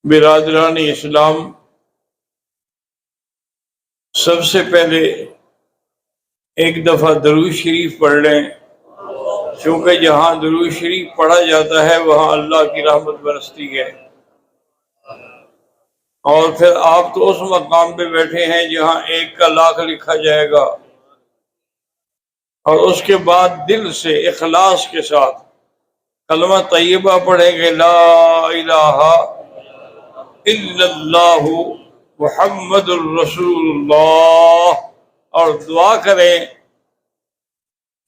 برادران اسلام، سب سے پہلے ایک دفعہ درود شریف پڑھ لیں، کیونکہ جہاں درود شریف پڑھا جاتا ہے وہاں اللہ کی رحمت برستی ہے۔ اور پھر آپ تو اس مقام پہ بیٹھے ہیں جہاں 1 کا لاکھ لکھا جائے گا، اور اس کے بعد دل سے اخلاص کے ساتھ کلمہ طیبہ پڑھیں گے، لا الہ الا اللہ محمد الرسول اللہ، اور دعا کریں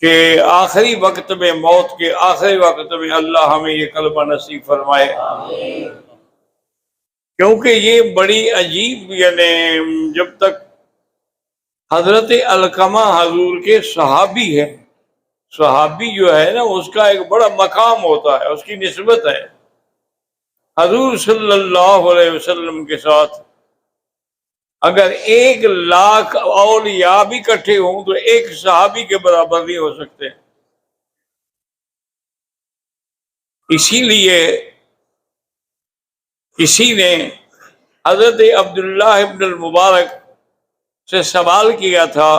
کہ آخری وقت میں، موت کے آخری وقت میں اللہ ہمیں یہ کلمہ نصیب فرمائے، کیونکہ یہ بڑی عجیب، یعنی جب تک حضرت علقمہ حضور کے صحابی ہے، صحابی جو ہے نا اس کا ایک بڑا مقام ہوتا ہے، اس کی نسبت ہے حضور صلی اللہ علیہ وسلم کے ساتھ۔ اگر 1 لاکھ اولیاء بھی اکٹھے ہوں تو ایک صحابی کے برابر نہیں ہو سکتے۔ اسی لیے کسی نے حضرت عبداللہ ابن المبارک سے سوال کیا تھا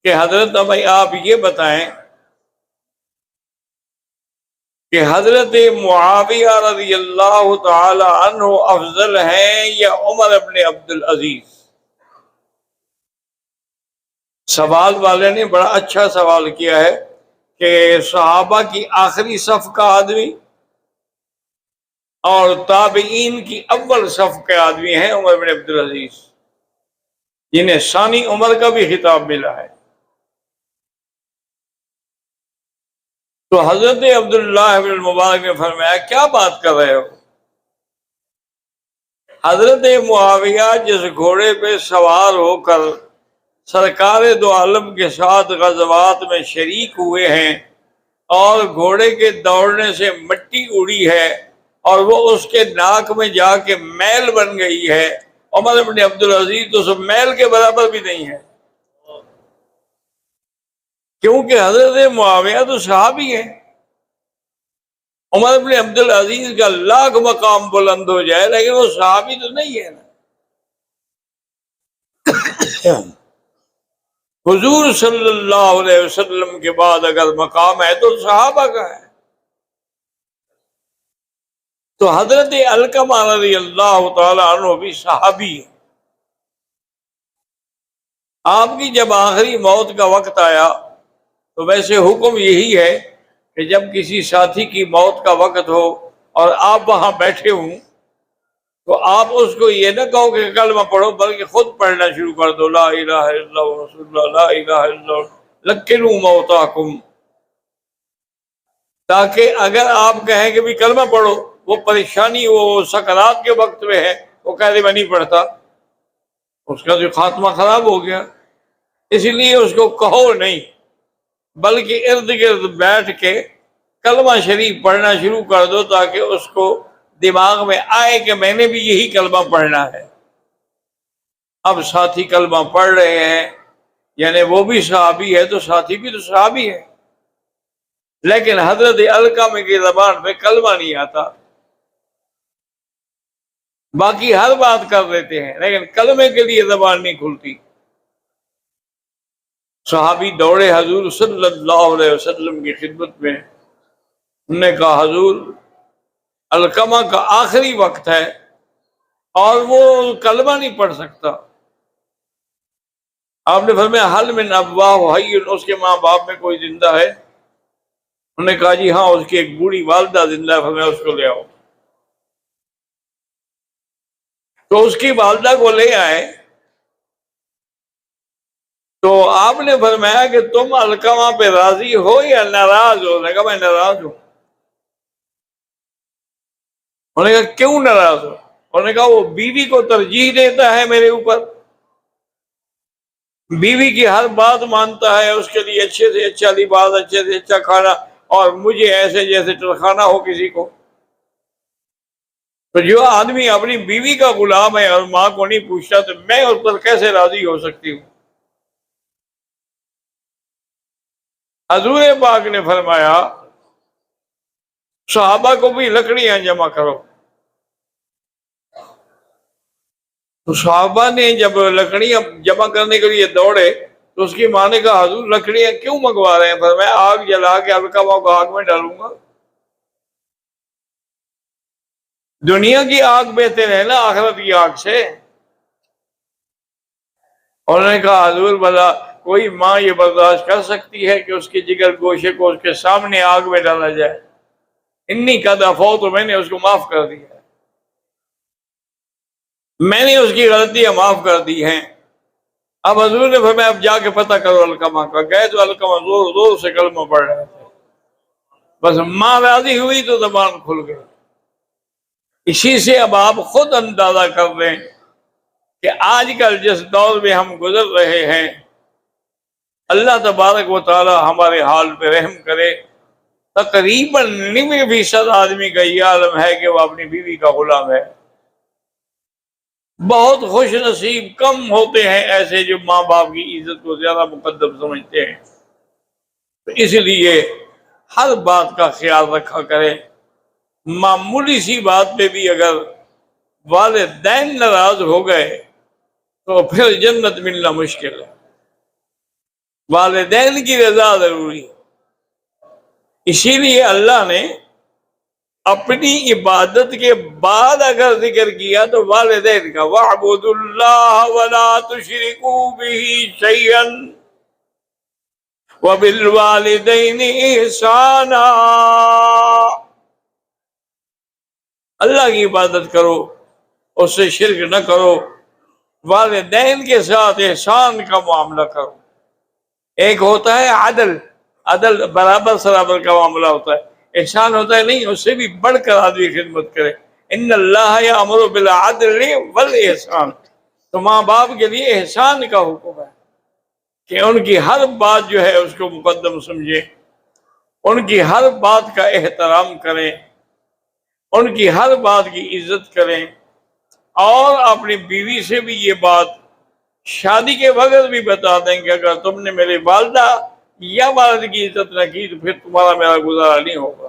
کہ حضرت بھائی آپ یہ بتائیں کہ حضرت معاویہ رضی اللہ تعالی عنہ افضل ہیں یا عمر ابن عبدالعزیز؟ سوال والے نے بڑا اچھا سوال کیا ہے کہ صحابہ کی آخری صف کا آدمی اور تابعین کی اول صف کے آدمی ہیں عمر بن عبدالعزیز، جنہیں ثانی عمر کا بھی خطاب ملا ہے۔ تو حضرت عبداللہ ابن المبارک نے فرمایا کیا بات کر رہے ہو؟ حضرت معاویہ جس گھوڑے پہ سوار ہو کر سرکار دو عالم کے ساتھ غزوات میں شریک ہوئے ہیں، اور گھوڑے کے دوڑنے سے مٹی اڑی ہے اور وہ اس کے ناک میں جا کے میل بن گئی ہے، عمر بن عبدالعزیز تو اس میل کے برابر بھی نہیں ہے، کیونکہ حضرت معاویہ تو صحابی ہیں۔ عمر بن عبدالعزیز کا لاکھ مقام بلند ہو جائے لیکن وہ صحابی تو نہیں ہے نا۔ حضور صلی اللہ علیہ وسلم کے بعد اگر مقام ہے تو صحابہ کا ہے۔ تو حضرت علقمہ رضی اللہ تعالی عنہ بھی صحابی ہے۔ آپ کی جب آخری موت کا وقت آیا تو ویسے حکم یہی ہے کہ جب کسی ساتھی کی موت کا وقت ہو اور آپ وہاں بیٹھے ہوں تو آپ اس کو یہ نہ کہو کہ کلمہ پڑھو، بلکہ خود پڑھنا شروع کر دو، لا الہ الا اللہ رسول اللہ، لا الہ الا اللہ لکنوا موتاکم، تاکہ اگر آپ کہیں کہ بھی کلمہ پڑھو، وہ پریشانی وہ سکرات کے وقت میں ہے، وہ کہہ دے میں نہیں پڑھتا، اس کا جو خاتمہ خراب ہو گیا۔ اس لیے اس کو کہو نہیں، بلکہ ارد گرد بیٹھ کے کلمہ شریف پڑھنا شروع کر دو، تاکہ اس کو دماغ میں آئے کہ میں نے بھی یہی کلمہ پڑھنا ہے۔ اب ساتھی کلمہ پڑھ رہے ہیں، یعنی وہ بھی صحابی ہے تو ساتھی بھی تو صحابی ہے، لیکن حضرت علقمہ کی زبان پہ کلمہ نہیں آتا، باقی ہر بات کر دیتے ہیں لیکن کلمے کے لیے زبان نہیں کھلتی۔ صحابی دوڑے حضور صلی اللہ علیہ وسلم کی خدمت میں، انہوں نے کہا حضور علقمہ کا آخری وقت ہے اور وہ کلمہ نہیں پڑھ سکتا۔ آپ نے فرمایا حل من ابواہ حی، اس کے ماں باپ میں کوئی زندہ ہے؟ انہوں نے کہا جی ہاں، اس کی ایک بوڑھی والدہ زندہ ہے۔ فرمایا اس کو لے آؤ۔ تو اس کی والدہ کو لے آئے تو آپ نے فرمایا کہ تم علقمہ پہ راضی ہو یا ناراض ہو؟ نے کہا میں ناراض ہوں۔ انہوں نے کہا کیوں ناراض ہو؟ انہوں نے کہا وہ بیوی کو ترجیح دیتا ہے میرے اوپر، بیوی کی ہر بات مانتا ہے، اس کے لیے اچھے سے اچھا لباس، اچھے سے اچھا کھانا، اور مجھے ایسے جیسے ٹرخانا ہو کسی کو۔ تو جو آدمی اپنی بیوی کا غلام ہے اور ماں کو نہیں پوچھتا تو میں اس پر کیسے راضی ہو سکتی ہوں؟ حضور پاک نے فرمایا صحابہ کو بھی لکڑیاں جمع کرو۔ تو صحابہ نے جب لکڑیاں جمع کرنے کے لیے دوڑے تو اس کی ماں نے کہا حضور لکڑیاں کیوں منگوا رہے ہیں؟ پر میں آگ جلا کے القمہ کو آگ میں ڈالوں گا. دنیا کی آگ بہتر ہے نا آخرت کی آگ سے. اور انہوں نے کہا حضور بھلا کوئی ماں یہ برداشت کر سکتی ہے کہ اس کے جگر گوشے کو اس کے سامنے آگ میں ڈالا جائے؟ انی قد عفوت، تو میں نے اس کو معاف کر دیا، میں نے اس کی غلطیاں معاف کر دی ہیں. اب حضور نے فرمایا اب جا کے پتہ کرو علقمہ کا. گئے تو علقمہ زور زور سے کلمہ پڑھ رہے تھے. بس ماں راضی ہوئی تو زبان کھل گئی. اسی سے اب آپ خود اندازہ کر لیں کہ آج کل جس دور میں ہم گزر رہے ہیں، اللہ تبارک و تعالی ہمارے حال پہ رحم کرے. تقریباً 90% آدمی کا یہ عالم ہے کہ وہ اپنی بیوی کا غلام ہے. بہت خوش نصیب کم ہوتے ہیں ایسے جو ماں باپ کی عزت کو زیادہ مقدم سمجھتے ہیں. تو اس لیے ہر بات کا خیال رکھا کرے. معمولی سی بات پہ بھی اگر والدین ناراض ہو گئے تو پھر جنت ملنا مشکل ہے. والدین کی رضا ضروری ہے. اسی لیے اللہ نے اپنی عبادت کے بعد اگر ذکر کیا تو والدین کا وَاعْبُدُوا اللَّهَ وَلَا تُشْرِكُوا بِهِ شَيْئًا وَبِالْوَالِدَيْنِ إِحْسَانًا. اللہ کی عبادت کرو، اس سے شرک نہ کرو، والدین کے ساتھ احسان کا معاملہ کرو. ایک ہوتا ہے عدل، عدل برابر سرابر کا معاملہ ہوتا ہے. احسان ہوتا ہے نہیں، اس سے بھی بڑھ کر آدمی خدمت کرے. ان اللہ یامر بالعدل والاحسان. تو ماں باپ کے لیے احسان کا حکم ہے کہ ان کی ہر بات جو ہے اس کو مقدم سمجھے، ان کی ہر بات کا احترام کریں، ان کی ہر بات کی عزت کریں. اور اپنی بیوی سے بھی یہ بات شادی کے وقت بھی بتا دیں کہ اگر تم نے میرے والدہ یا والد کی عزت نہ کی تو پھر تمہارا میرا گزارا نہیں ہوگا.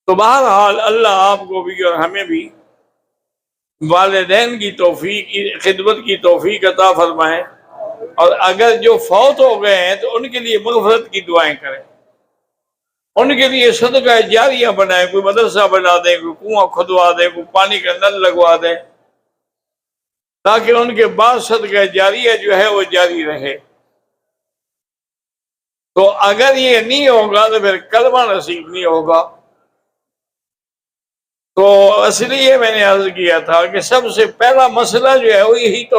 تو بہرحال اللہ آپ کو بھی اور ہمیں بھی والدین کی توفیق، خدمت کی توفیق عطا فرمائے. اور اگر جو فوت ہو گئے ہیں تو ان کے لیے مغفرت کی دعائیں کریں، ان کے لیے صدقہ جاریہ بنائیں. کوئی مدرسہ بنا دیں، کوئی کنواں کھدوا دیں، کوئی پانی کا نل لگوا دیں، تاکہ ان کے بعد صدقہ جاریہ جو ہے وہ جاری رہے. تو اگر یہ نہیں ہوگا تو پھر کلمہ نصیب نہیں ہوگا. تو اس لیے میں نے عرض کیا تھا کہ سب سے پہلا مسئلہ جو ہے وہ یہی تو